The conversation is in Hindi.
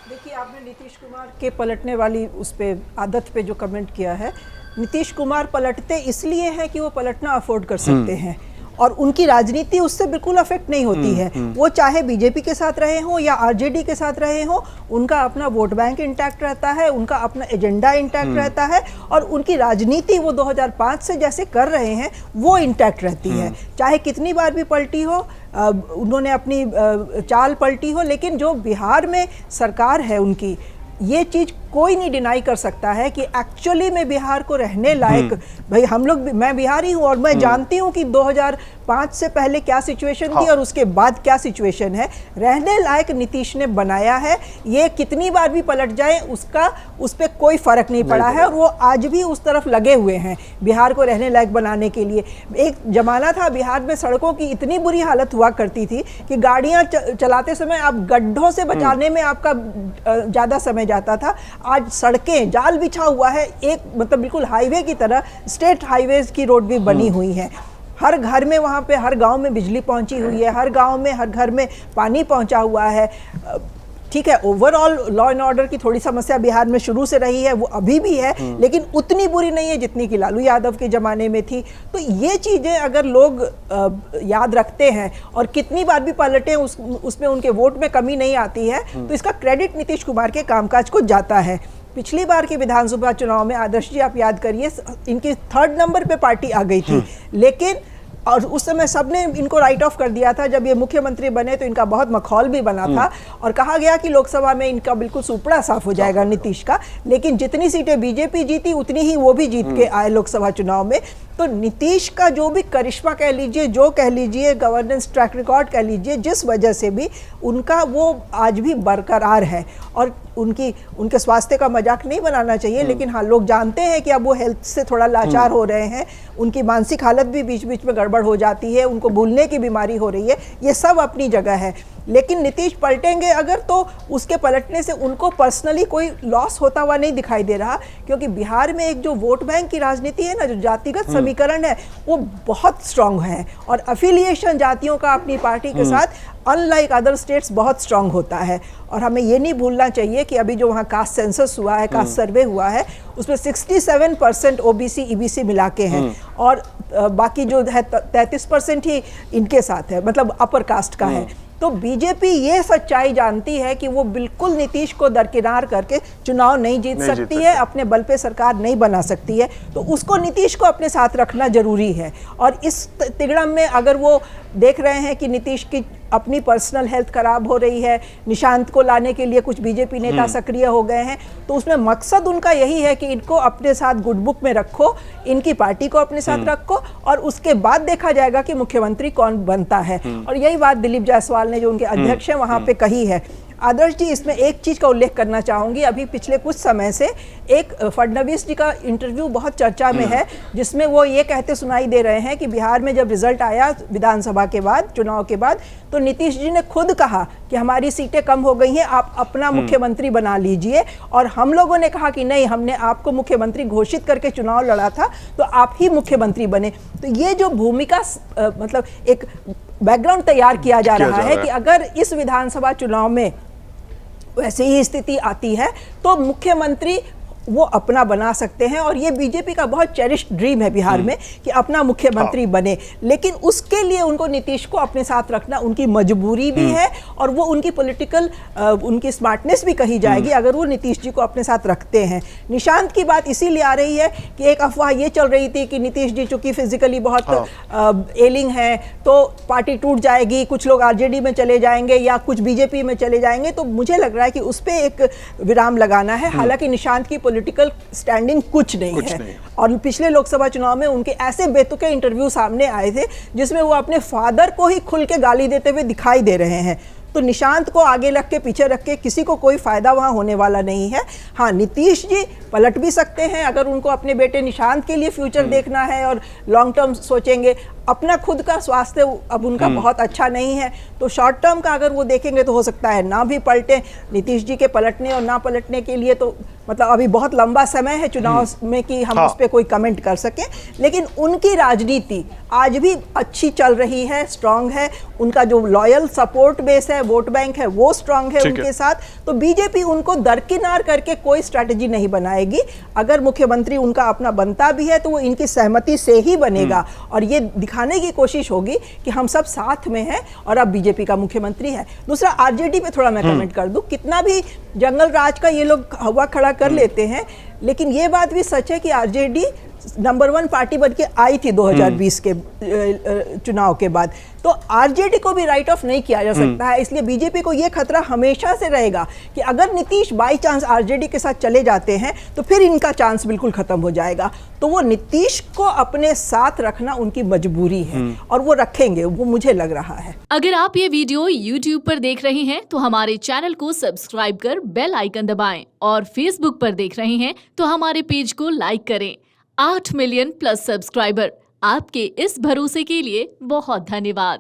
देखिए, आपने नीतीश कुमार के पलटने वाली उस पे आदत पे जो कमेंट किया है, नीतीश कुमार पलटते इसलिए हैं कि वो पलटना अफोर्ड कर सकते हैं और उनकी राजनीति उससे बिल्कुल अफेक्ट नहीं होती है। वो चाहे बीजेपी के साथ रहे हों या आरजेडी के साथ रहे हों, उनका अपना वोट बैंक इंटैक्ट रहता है, उनका अपना एजेंडा इंटैक्ट रहता है और उनकी राजनीति वो 2005 से जैसे कर रहे हैं वो इंटैक्ट रहती है। चाहे कितनी बार भी पलटी हो, उन्होंने अपनी चाल पलटी हो, लेकिन जो बिहार में सरकार है उनकी, ये चीज़ कोई नहीं डिनाई कर सकता है कि एक्चुअली में बिहार को रहने लायक, भाई हम लोग, मैं बिहारी हूँ और मैं जानती हूँ कि 2005 से पहले क्या सिचुएशन थी और उसके बाद क्या सिचुएशन है। रहने लायक नीतीश ने बनाया है, ये कितनी बार भी पलट जाए उसका उस पर कोई फर्क नहीं पड़ा है और वो आज भी उस तरफ लगे हुए हैं बिहार को रहने लायक बनाने के लिए। एक जमाना था बिहार में सड़कों की इतनी बुरी हालत हुआ करती थी कि गाड़ियाँ चलाते समय आप गड्ढों से बचाने में आपका ज़्यादा समय जाता था। आज सड़कें जाल बिछा हुआ है, एक मतलब बिल्कुल हाईवे की तरह, स्टेट हाईवेज की रोड भी बनी हुई है। हर घर में, वहाँ पे हर गांव में बिजली पहुंची हुई है, हर गांव में, हर घर में पानी पहुंचा हुआ है। ठीक है, ओवरऑल लॉ एंड ऑर्डर की थोड़ी समस्या बिहार में शुरू से रही है, वो अभी भी है, लेकिन उतनी बुरी नहीं है जितनी कि लालू यादव के ज़माने में थी। तो ये चीज़ें अगर लोग याद रखते हैं और कितनी बार भी पलटे उसमें उनके वोट में कमी नहीं आती है, तो इसका क्रेडिट नीतीश कुमार के कामकाज को जाता है। पिछली बार के विधानसभा चुनाव में आदर्श जी आप याद करिए, इनकी 3rd नंबर पे पार्टी आ गई थी, लेकिन और उस समय सबने इनको राइट ऑफ कर दिया था। जब ये मुख्यमंत्री बने तो इनका बहुत मखौल भी बना था और कहा गया कि लोकसभा में इनका बिल्कुल सुपड़ा साफ हो जाएगा नीतीश का, लेकिन जितनी सीटें बीजेपी जीती उतनी ही वो भी जीत के आए लोकसभा चुनाव में। तो नीतीश का जो भी करिश्मा कह लीजिए, जो कह लीजिए, गवर्नेंस ट्रैक रिकॉर्ड कह लीजिए, जिस वजह से भी उनका वो आज भी बरकरार है और उनके स्वास्थ्य का मजाक नहीं बनाना चाहिए, लेकिन हाँ, लोग जानते हैं कि अब वो हेल्थ से थोड़ा लाचार हो रहे हैं, उनकी मानसिक हालत भी बीच बीच में गड़बड़ हो जाती है, उनको भूलने की बीमारी हो रही है, ये सब अपनी जगह है। लेकिन नीतीश पलटेंगे अगर, तो उसके पलटने से उनको पर्सनली कोई लॉस होता हुआ नहीं दिखाई दे रहा, क्योंकि बिहार में एक जो वोट बैंक की राजनीति है ना, जो जातिगत समीकरण है, वो बहुत स्ट्रांग है और अफिलिएशन जातियों का अपनी पार्टी के साथ अनलाइक अदर स्टेट्स बहुत स्ट्रांग होता है। और हमें ये नहीं भूलना चाहिए कि अभी जो वहाँ कास्ट सेंसस हुआ है, कास्ट सर्वे हुआ है, उसमें 67% ओबीसी ईबीसी मिला के हैं और बाकी जो है 33% ही इनके साथ है, मतलब अपर कास्ट का है। तो बीजेपी ये सच्चाई जानती है कि वो बिल्कुल नीतीश को दरकिनार करके चुनाव नहीं जीत सकती है, अपने बल पे सरकार नहीं बना सकती है, तो उसको नीतीश को अपने साथ रखना जरूरी है। और इस तिगड़म में अगर वो देख रहे हैं कि नीतीश की अपनी पर्सनल हेल्थ खराब हो रही है, निशांत को लाने के लिए कुछ बीजेपी नेता सक्रिय हो गए हैं, तो उसमें मकसद उनका यही है कि इनको अपने साथ गुड बुक में रखो, इनकी पार्टी को अपने साथ रखो और उसके बाद देखा जाएगा कि मुख्यमंत्री कौन बनता है। और यही बात दिलीप जायसवाल ने, जो उनके अध्यक्ष हैं, वहाँ पे कही है। आदर्श जी, इसमें एक चीज़ का उल्लेख करना चाहूँगी, अभी पिछले कुछ समय से एक फडणवीस जी का इंटरव्यू बहुत चर्चा में है, जिसमें वो ये कहते सुनाई दे रहे हैं कि बिहार में जब रिजल्ट आया विधानसभा के बाद, चुनाव के बाद, तो नीतीश जी ने खुद कहा कि हमारी सीटें कम हो गई हैं, आप अपना मुख्यमंत्री बना लीजिए। और हम लोगों ने कहा कि नहीं, हमने आपको मुख्यमंत्री घोषित करके चुनाव लड़ा था, तो आप ही मुख्यमंत्री बने। तो ये जो भूमिका, मतलब एक बैकग्राउंड तैयार किया जा रहा है कि अगर इस विधानसभा चुनाव में वैसे ही स्थिति आती है तो मुख्यमंत्री वो अपना बना सकते हैं। और ये बीजेपी का बहुत चेरिश्ड ड्रीम है बिहार में कि अपना मुख्यमंत्री बने, लेकिन उसके लिए उनको नीतीश को अपने साथ रखना उनकी मजबूरी भी है और वो उनकी पॉलिटिकल उनकी स्मार्टनेस भी कही जाएगी अगर वो नीतीश जी को अपने साथ रखते हैं। निशांत की बात इसीलिए आ रही है कि एक अफवाह ये चल रही थी कि नीतीश जी चूंकि फिजिकली बहुत एलिंग हैं तो पार्टी टूट जाएगी, कुछ लोग आरजेडी में चले जाएंगे या कुछ बीजेपी में चले जाएंगे। तो मुझे लग रहा है कि उस पर एक विराम लगाना है। हालांकि निशांत की पॉलिटिकल स्टैंडिंग कुछ नहीं है और पिछले लोकसभा चुनाव में उनके ऐसे बेतुके इंटरव्यू सामने आए थे जिसमें वो अपने फादर को ही खुल के गाली देते हुए दिखाई दे रहे हैं। तो निशांत को आगे रख के पीछे रख के किसी को कोई फायदा वहां होने वाला नहीं है। हाँ, नीतीश जी पलट भी सकते हैं अगर उनको अपने बेटे निशांत के लिए फ्यूचर देखना है और लॉन्ग टर्म सोचेंगे। अपना खुद का स्वास्थ्य अब उनका बहुत अच्छा नहीं है, तो शॉर्ट टर्म का अगर वो देखेंगे तो हो सकता है ना भी पलटे। नीतीश जी के पलटने और ना पलटने के लिए तो मतलब अभी बहुत लंबा समय है चुनाव में कि हम उस पर कोई कमेंट कर सकें, लेकिन उनकी राजनीति आज भी अच्छी चल रही है, स्ट्रांग है। उनका जो लॉयल सपोर्ट बेस है, वोट बैंक है, वो स्ट्रांग है उनके साथ। तो बीजेपी उनको दरकिनार करके कोई स्ट्रैटेजी नहीं बनाएगी। अगर मुख्यमंत्री उनका अपना बनता भी है तो वो इनकी सहमति से ही बनेगा और ये दिखाने की कोशिश होगी कि हम सब साथ में हैं और अब बीजेपी का मुख्यमंत्री है। दूसरा, आरजेडी पे थोड़ा मैं कमेंट कर दूं, कितना भी जंगल राज का ये लोग हवा खड़ा कर लेते हैं, लेकिन ये बात भी सच है कि आरजेडी नंबर 1 पार्टी बन के आई थी 2020 के चुनाव के बाद। तो आरजेडी को भी राइट ऑफ नहीं किया जा सकता है। इसलिए बीजेपी को ये खतरा हमेशा से रहेगा कि अगर नीतीश बाई चांस आरजेडी के साथ चले जाते हैं तो फिर इनका चांस बिल्कुल खत्म हो जाएगा। तो वो नीतीश को अपने साथ रखना उनकी मजबूरी है और वो रखेंगे, वो मुझे लग रहा है। अगर आप ये वीडियो YouTube पर देख रहे हैं तो हमारे चैनल को सब्सक्राइब कर बेल आइकन दबाएं और Facebook पर देख रहे हैं तो हमारे पेज को लाइक करें। 8 मिलियन प्लस सब्सक्राइबर, आपके इस भरोसे के लिए बहुत धन्यवाद।